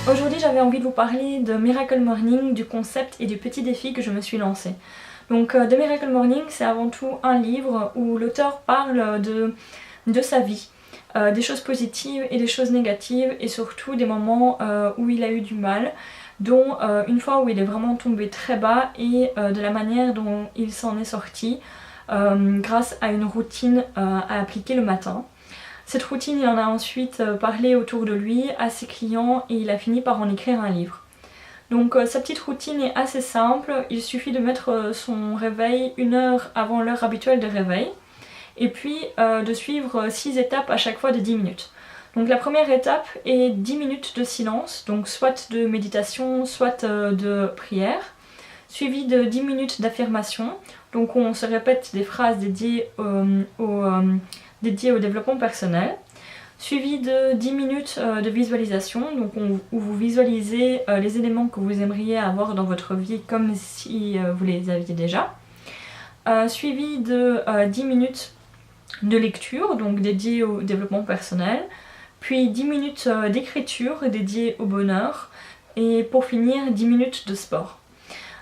Aujourd'hui j'avais envie de vous parler de Miracle Morning, du concept et du petit défi que je me suis lancé. Donc The Miracle Morning, c'est avant tout un livre où l'auteur parle de sa vie, des choses positives et des choses négatives et surtout des moments où il a eu du mal, dont une fois où il est vraiment tombé très bas et de la manière dont il s'en est sorti grâce à une routine à appliquer le matin. Cette routine, il en a ensuite parlé autour de lui, à ses clients, et il a fini par en écrire un livre. Donc sa petite routine est assez simple, il suffit de mettre son réveil 1 heure avant l'heure habituelle de réveil, et puis de suivre 6 étapes à chaque fois de 10 minutes. Donc la première étape est 10 minutes de silence, donc soit de méditation, soit de prière, suivi de 10 minutes d'affirmation, donc on se répète des phrases dédiées au développement personnel, suivi de 10 minutes de visualisation, donc où vous visualisez les éléments que vous aimeriez avoir dans votre vie comme si vous les aviez déjà, suivi de 10 minutes de lecture, donc dédiées au développement personnel, puis 10 minutes d'écriture dédiées au bonheur, et pour finir 10 minutes de sport.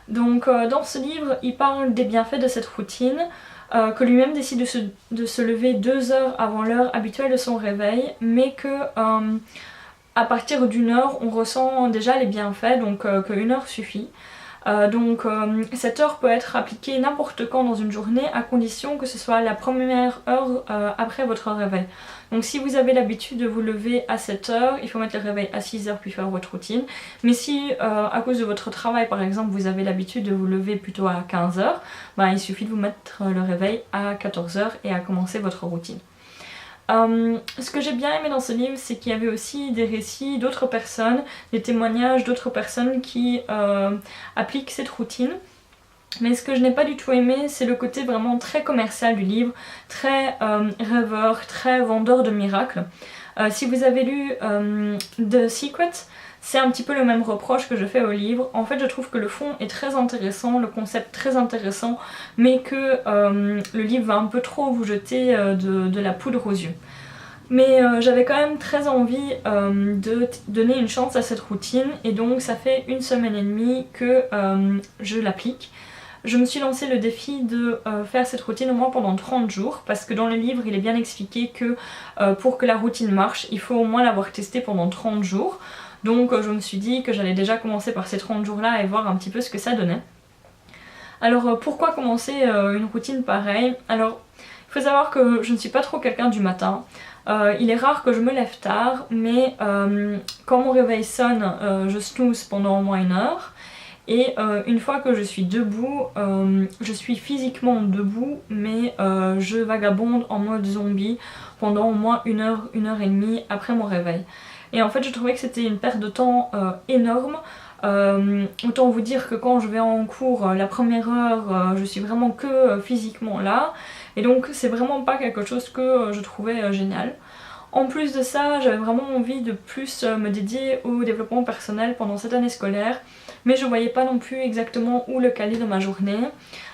Donc dans ce livre, il parle des bienfaits de cette routine, que lui-même décide de se lever 2 heures avant l'heure habituelle de son réveil, mais que à partir d'1 heure, on ressent déjà les bienfaits, donc que 1 heure suffit. Cette heure peut être appliquée n'importe quand dans une journée, à condition que ce soit la première heure après votre réveil. Donc si vous avez l'habitude de vous lever à 7 heures, il faut mettre le réveil à 6 heures puis faire votre routine. Mais si à cause de votre travail par exemple vous avez l'habitude de vous lever plutôt à 15 heures, il suffit de vous mettre le réveil à 14 heures et à commencer votre routine. Ce que j'ai bien aimé dans ce livre, c'est qu'il y avait aussi des récits d'autres personnes, des témoignages d'autres personnes qui appliquent cette routine. Mais ce que je n'ai pas du tout aimé, c'est le côté vraiment très commercial du livre, très rêveur, très vendeur de miracles. Si vous avez lu The Secret, c'est un petit peu le même reproche que je fais au livre. En fait, je trouve que le fond est très intéressant, le concept très intéressant, mais que le livre va un peu trop vous jeter de la poudre aux yeux. Mais j'avais quand même très envie de donner une chance à cette routine, et donc ça fait 1 semaine et demie que je l'applique. Je me suis lancé le défi de faire cette routine au moins pendant 30 jours, parce que dans le livre il est bien expliqué que pour que la routine marche, il faut au moins l'avoir testée pendant 30 jours. Donc je me suis dit que j'allais déjà commencer par ces 30 jours là et voir un petit peu ce que ça donnait. Alors pourquoi commencer une routine pareille? Alors il faut savoir que je ne suis pas trop quelqu'un du matin. Il est rare que je me lève tard, mais quand mon réveil sonne, je snooze pendant au moins 1 heure. Et une fois que je suis debout, je suis physiquement debout, mais je vagabonde en mode zombie pendant au moins 1 heure, 1 heure et demie après mon réveil. Et en fait je trouvais que c'était une perte de temps énorme. Autant vous dire que quand je vais en cours la première heure, je suis vraiment que physiquement là, et donc c'est vraiment pas quelque chose que je trouvais génial. En plus de ça, j'avais vraiment envie de plus me dédier au développement personnel pendant cette année scolaire, mais je voyais pas non plus exactement où le caler dans ma journée.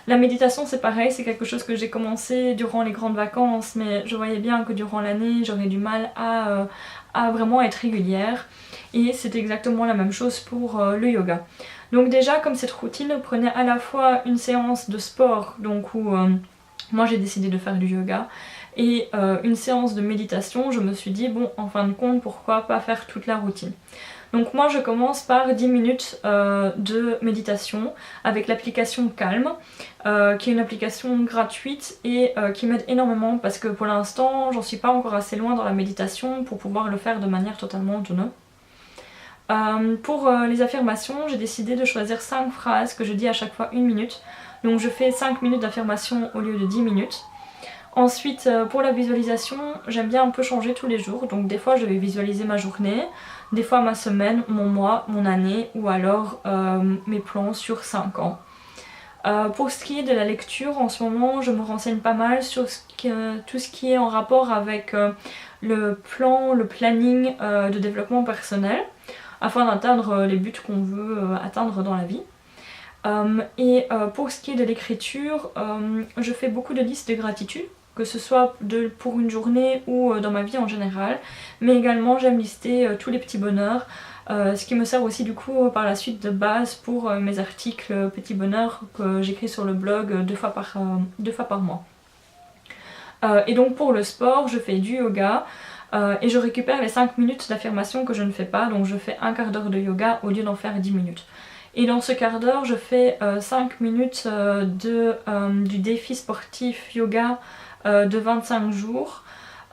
La méditation c'est pareil, c'est quelque chose que j'ai commencé durant les grandes vacances, mais je voyais bien que durant l'année j'aurais du mal à vraiment être régulière, et c'est exactement la même chose pour le yoga. Donc déjà, comme cette routine prenait à la fois une séance de sport, donc où moi j'ai décidé de faire du yoga, et une séance de méditation, je me suis dit bon, en fin de compte, pourquoi pas faire toute la routine. Donc moi je commence par 10 minutes de méditation avec l'application Calm, qui est une application gratuite et qui m'aide énormément, parce que pour l'instant j'en suis pas encore assez loin dans la méditation pour pouvoir le faire de manière totalement autonome. Pour les affirmations, j'ai décidé de choisir 5 phrases que je dis à chaque fois 1 minute. Donc je fais 5 minutes d'affirmation au lieu de 10 minutes. Ensuite, pour la visualisation, j'aime bien un peu changer tous les jours. Donc des fois je vais visualiser ma journée, des fois ma semaine, mon mois, mon année, ou alors mes plans sur 5 ans. Pour ce qui est de la lecture, en ce moment je me renseigne pas mal sur tout ce qui est en rapport avec le plan, le planning de développement personnel, afin d'atteindre les buts qu'on veut atteindre dans la vie. Pour ce qui est de l'écriture, je fais beaucoup de listes de gratitude, que ce soit pour une journée ou dans ma vie en général, mais également j'aime lister tous les petits bonheurs, ce qui me sert aussi du coup par la suite de base pour mes articles Petit Bonheur que j'écris sur le blog 2 fois par mois. Et donc pour le sport, je fais du yoga et je récupère les 5 minutes d'affirmation que je ne fais pas, donc je fais un quart d'heure de yoga au lieu d'en faire 10 minutes. Et dans ce quart d'heure, je fais 5 minutes du défi sportif yoga de 25 jours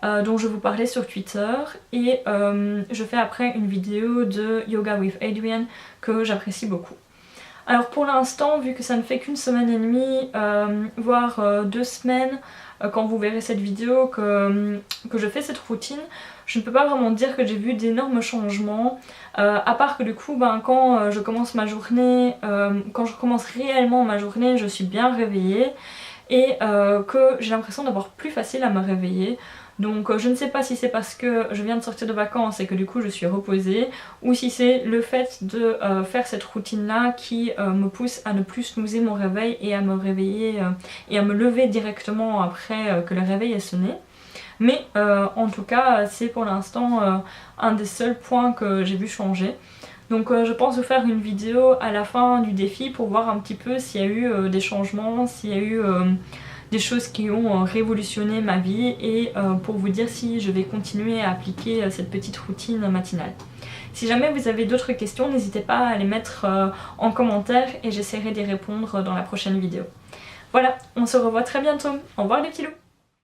dont je vous parlais sur Twitter, et je fais après une vidéo de Yoga with Adrian que j'apprécie beaucoup. Alors pour l'instant, vu que ça ne fait qu'une semaine et demie, voire 2 semaines, quand vous verrez cette vidéo que je fais cette routine, je ne peux pas vraiment dire que j'ai vu d'énormes changements, à part que du coup quand je commence ma journée, quand je commence réellement ma journée, je suis bien réveillée et que j'ai l'impression d'avoir plus facile à me réveiller. Donc je ne sais pas si c'est parce que je viens de sortir de vacances et que du coup je suis reposée, ou si c'est le fait de faire cette routine là qui me pousse à ne plus snoozer mon réveil et à me réveiller et à me lever directement après que le réveil est sonné. Mais en tout cas c'est pour l'instant un des seuls points que j'ai vu changer. Donc je pense vous faire une vidéo à la fin du défi pour voir un petit peu s'il y a eu des changements, s'il y a eu des choses qui ont révolutionné ma vie, et pour vous dire si je vais continuer à appliquer cette petite routine matinale. Si jamais vous avez d'autres questions, n'hésitez pas à les mettre en commentaire et j'essaierai d'y répondre dans la prochaine vidéo. Voilà, on se revoit très bientôt. Au revoir les petits loups!